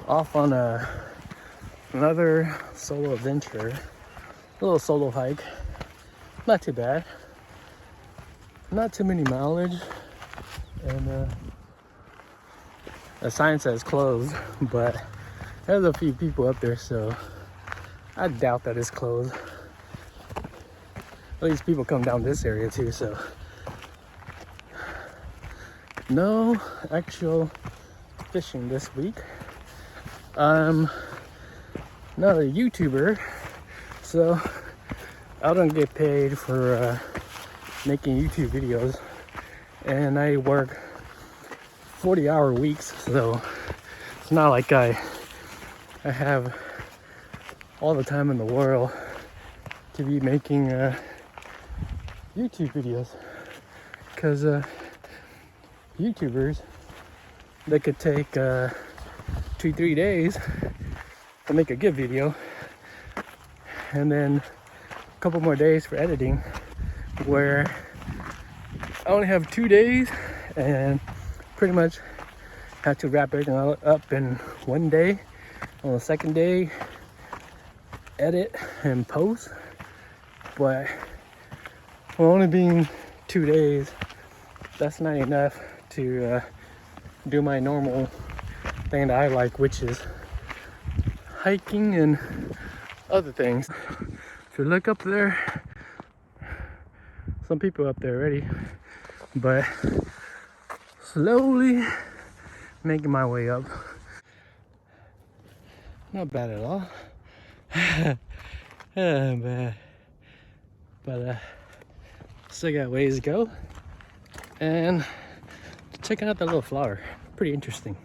off on another solo adventure, a little solo hike. Not too bad, not too many mileage, and the sign says closed, but there's a few people up there, so I doubt that it's closed. At least people come down this area too, so no actual fishing this week. I'm not a YouTuber, so I don't get paid for making YouTube videos, and I work 40-hour weeks, so it's not like I have all the time in the world to be making YouTube videos, because YouTubers, they could take 2-3 days to make a good video, and then a couple more days for editing, where I only have 2 days and pretty much have to wrap everything up in 1 day. On the second day, edit and post, but only being 2 days, that's not enough to do my normal thing that I like, which is hiking and other things. If you look up there, some people up there already, but slowly making my way up. Not bad at all. But still got ways to go, and checking out that little flower, pretty interesting.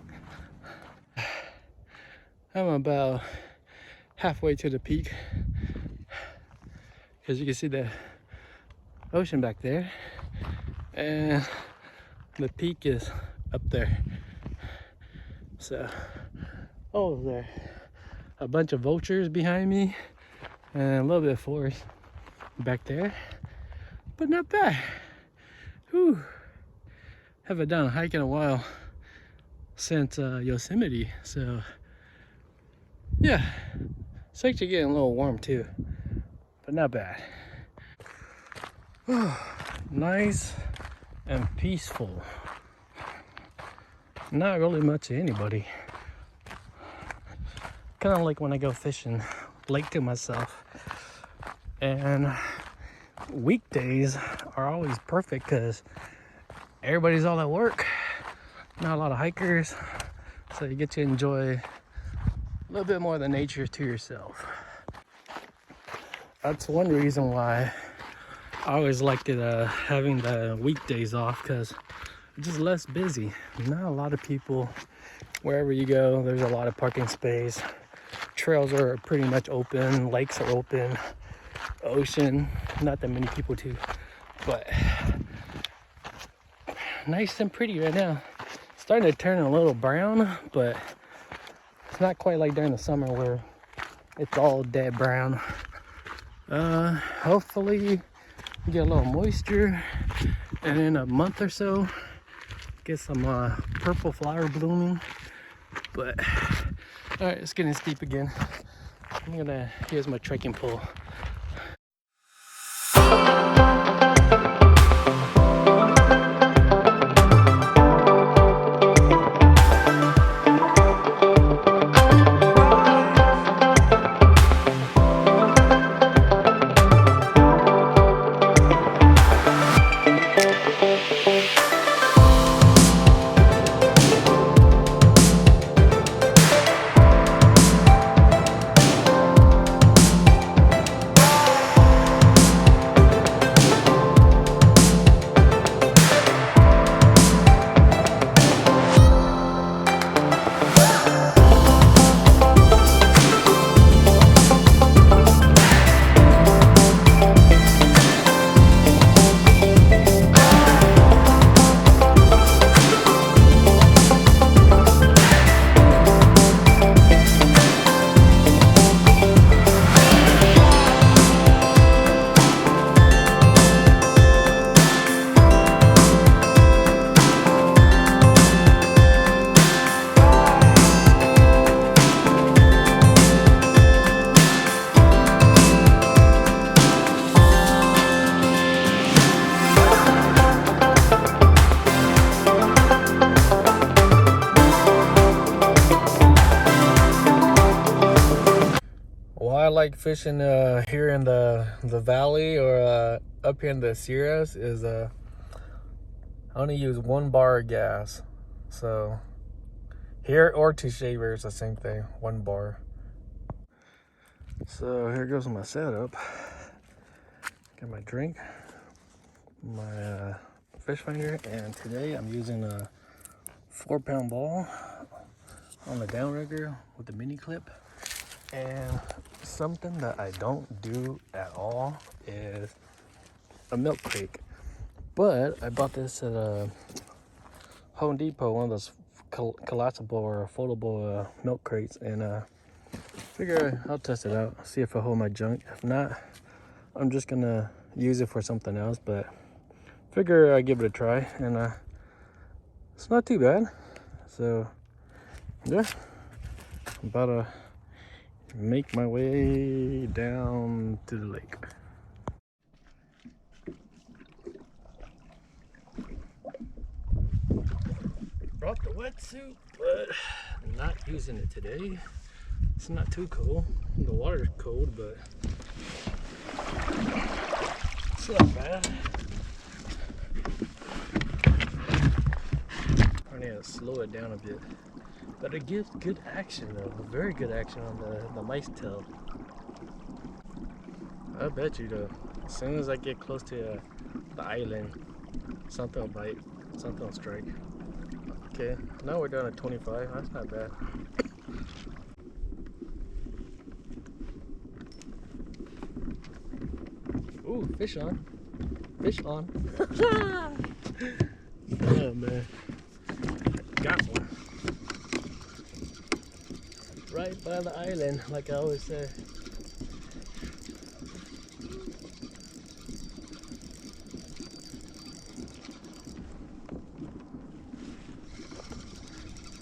I'm about halfway to the peak, because you can see the ocean back there, and the peak is up there. So over there, a bunch of vultures behind me, and a little bit of forest back there, but not bad. Whew. Haven't done a hike in a while since Yosemite, so yeah, it's actually getting a little warm too, but not bad. Nice and peaceful. Not really much of anybody. Kind of like when I go fishing, lake to myself. And weekdays are always perfect because everybody's all at work, not a lot of hikers, so you get to enjoy a little bit more of the nature to yourself. That's one reason why I always liked it, having the weekdays off, because it's just less busy. Not a lot of people. Wherever you go, there's a lot of parking space. Trails are pretty much open, lakes are open, ocean, not that many people too, but nice and pretty right now. Starting to turn a little brown, but it's not quite like during the summer where it's all dead brown. Hopefully we get a little moisture, and in a month or so get some purple flower blooming. But all right, it's getting steep again. Here's my trekking pole. like fishing here in the valley or up here in the Sierras is I only use 1 bar of gas. So here or to shaver is the same thing, 1 bar. So here goes my setup. Got my drink, my fish finder, and today I'm using a 4-pound ball on the downrigger with the mini clip. And something that I don't do at all is a milk crate. But I bought this at a Home Depot, one of those collapsible or foldable milk crates, and figure I'll test it out, see if I hold my junk. If not, I'm just gonna use it for something else, but figure I give it a try, and it's not too bad. So yeah, I'm about to make my way down to the lake. Brought the wetsuit, but not using it today. It's not too cold. The water's cold, but it's not bad. I need to slow it down a bit. But it gives good action though, very good action on the mice tail. I bet you though, as soon as I get close to the island, something will bite, something will strike. Okay, now we're down at 25, that's not bad. Ooh, fish on. Fish on. Oh man, got one. Right by the island, like I always say.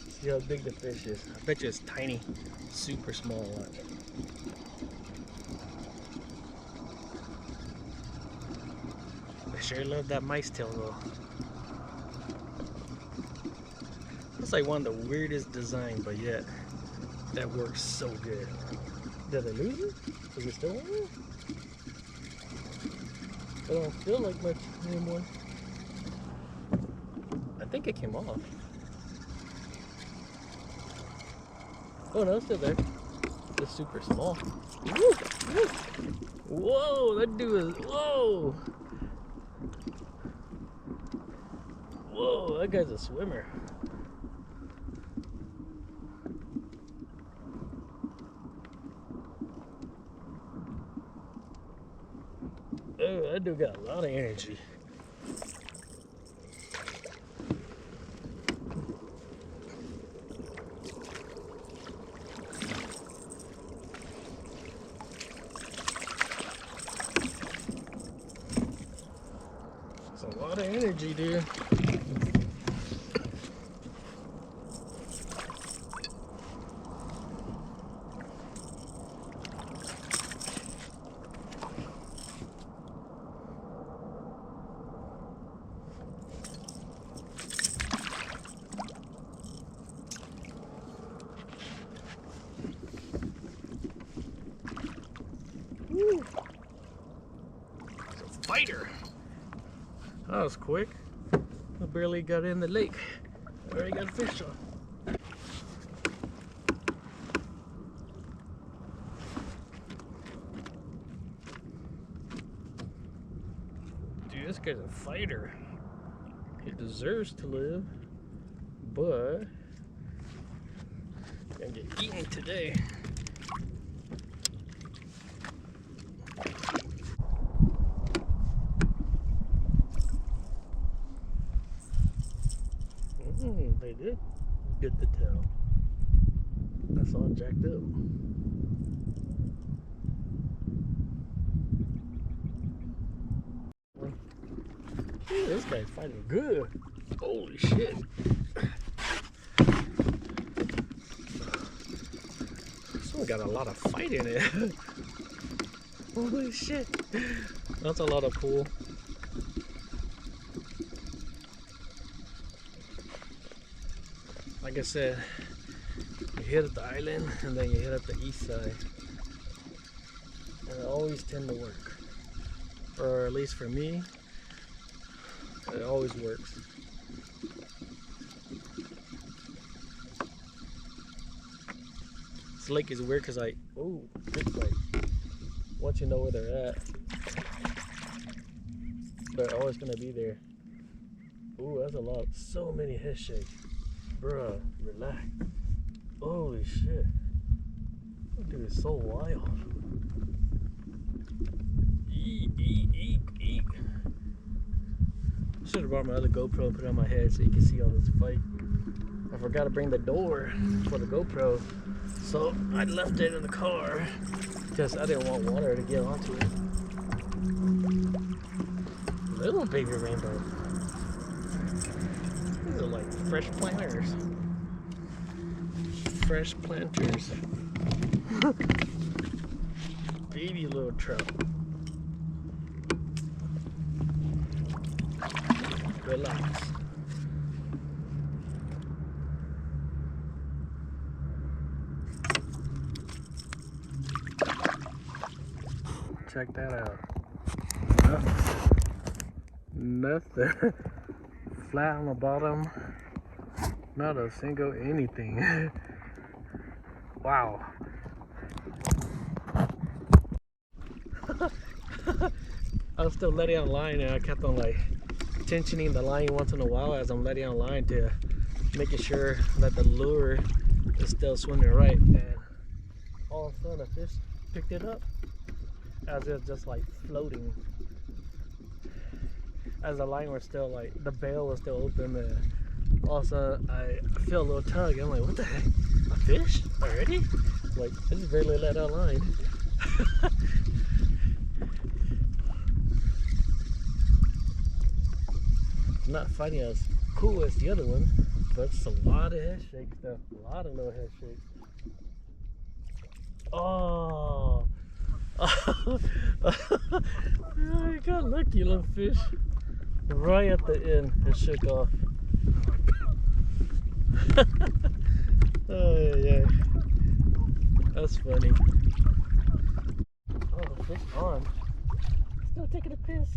See how big the fish is. I bet you it's tiny, super small. Watch. I sure love that mice tail though. It's like one of the weirdest designs, but yet that works so good. Did I lose it? Is it still on there? I don't feel like much anymore. I think it came off. Oh no, it's still there. It's super small. Woo! Woo! Whoa, that dude is, whoa! Whoa, that guy's a swimmer. Oh, that dude got a lot of energy. It's a lot of energy, dude. Woo. It's a fighter. That was quick. I barely got in the lake. I already got fish on. Dude, this guy's a fighter. He deserves to live, but he's gonna get eaten today. They did get the tail. That's all jacked up. Ooh, this guy's fighting good. Holy shit. This one got a lot of fight in it. Holy shit. That's a lot of pull. Like I said, you hit at the island and then you hit at the east side. They always tend to work. Or at least for me, it always works. This lake is weird because it's like, once you know where they're at, they're always gonna be there. Ooh, that's a lot. So many head shakes. Bruh, relax. Holy shit. That dude is so wild. Eek, eek, eek, eek. Should have brought my other GoPro and put it on my head so you can see all this fight. I forgot to bring the door for the GoPro, so I left it in the car because I didn't want water to get onto it. Little baby rainbow. These are like fresh planters. Fresh planters. Baby little trout. Relax. Check that out. Nothing. Flat on the bottom. Not a single anything. Wow. I was still letting out line and I kept on like tensioning the line once in a while as I'm letting out line to making sure that the lure is still swimming right, and all of a sudden a fish picked it up as it's just like floating. As the line was still like, the bail was still open, and all of a sudden I feel a little tug. I'm like, what the heck? A fish already? Like, I just barely let out line. Not fighting as cool as the other one, but it's a lot of head shakes though. A lot of little head shakes. Oh! You got lucky, little fish. Right at the end, it shook off. Oh yeah. That's funny. Oh, the fish on. Still taking a piss.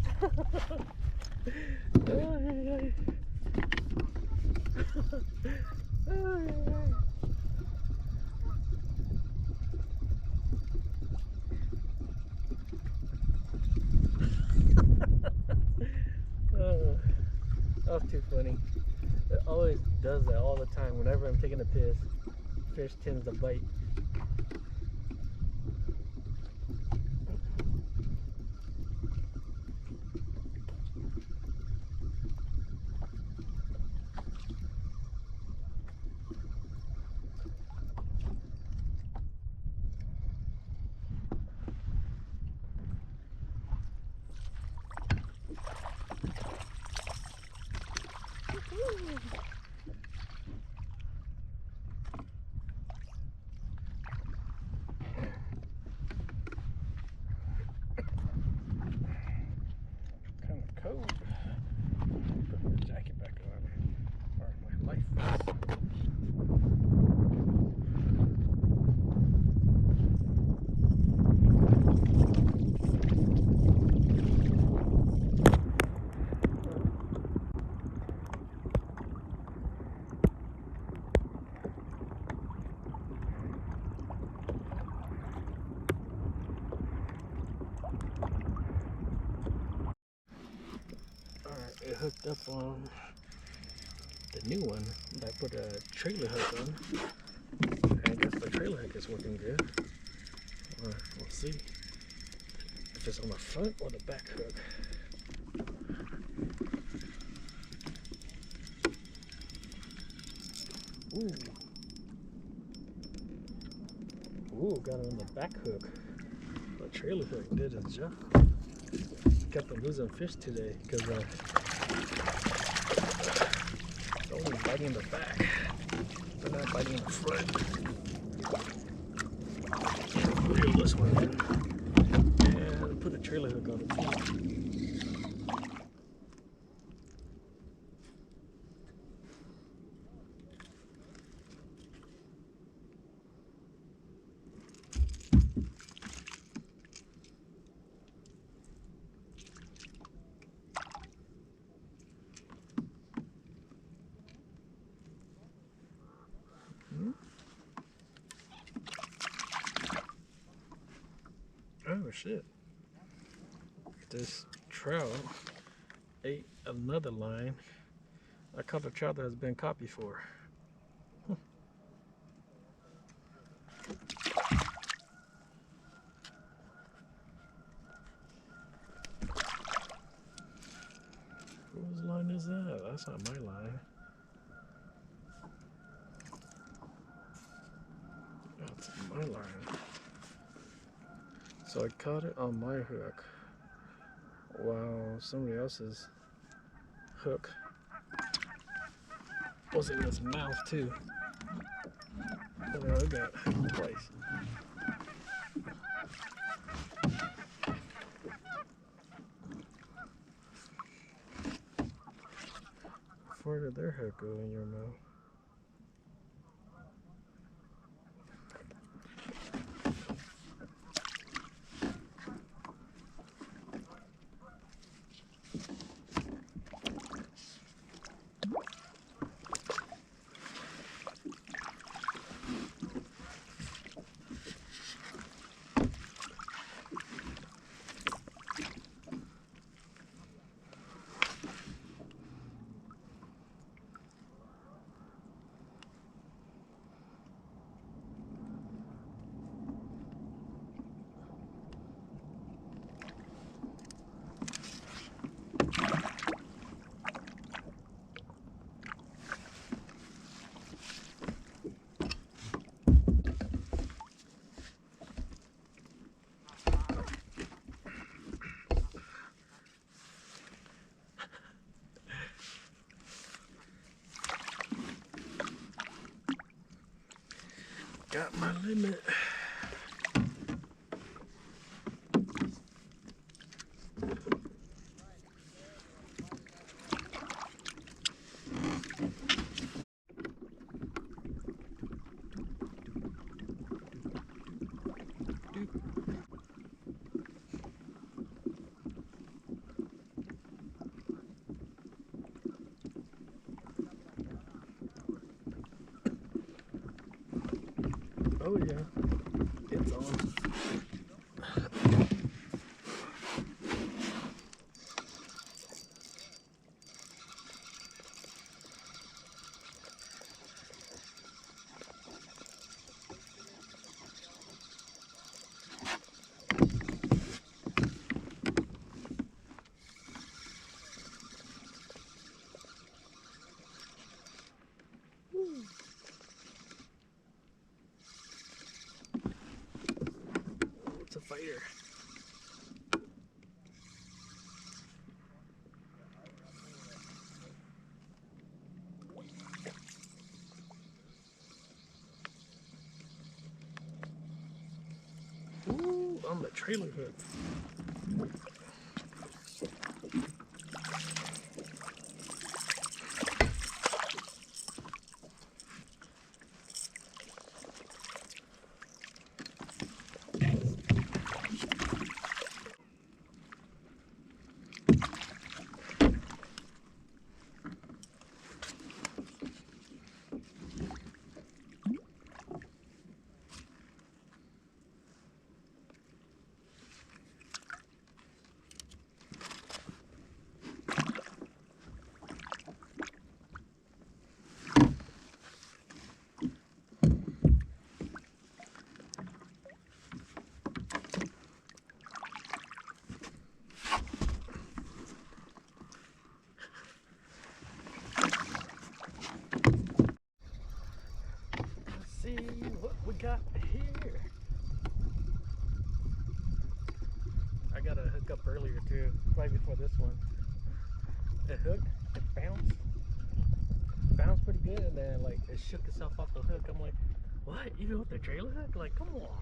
That was too funny. It always does that all the time. Whenever I'm taking a piss, fish tends to bite. Kind of cold. Put my jacket back on. Or my life vest. It hooked up on the new one that I put a trailer hook on. And I guess the trailer hook is working good. We'll see if it's on the front or the back hook. Ooh. Ooh, got it on the back hook. The trailer hook did its job. Kept on losing fish today because it's only biting in the back, but not biting in the front. Reel this one in and put a trailer hook on it. shit. This trout ate another line. I caught a trout that has been caught before. Whose line is that? That's not my line. That's my line. So I caught it on my hook. Wow, somebody else's hook was in his mouth too. Look at that place. Where did their hook go in your mouth? Got my limit. Oh yeah, it's on. It's a fighter. Ooh, on the trailer hook. See what we got here. I got a hook up earlier too, right before this one. It hooked, it bounced pretty good, and then like it shook itself off the hook. I'm like, what? Even with the trailer hook? Like, come on.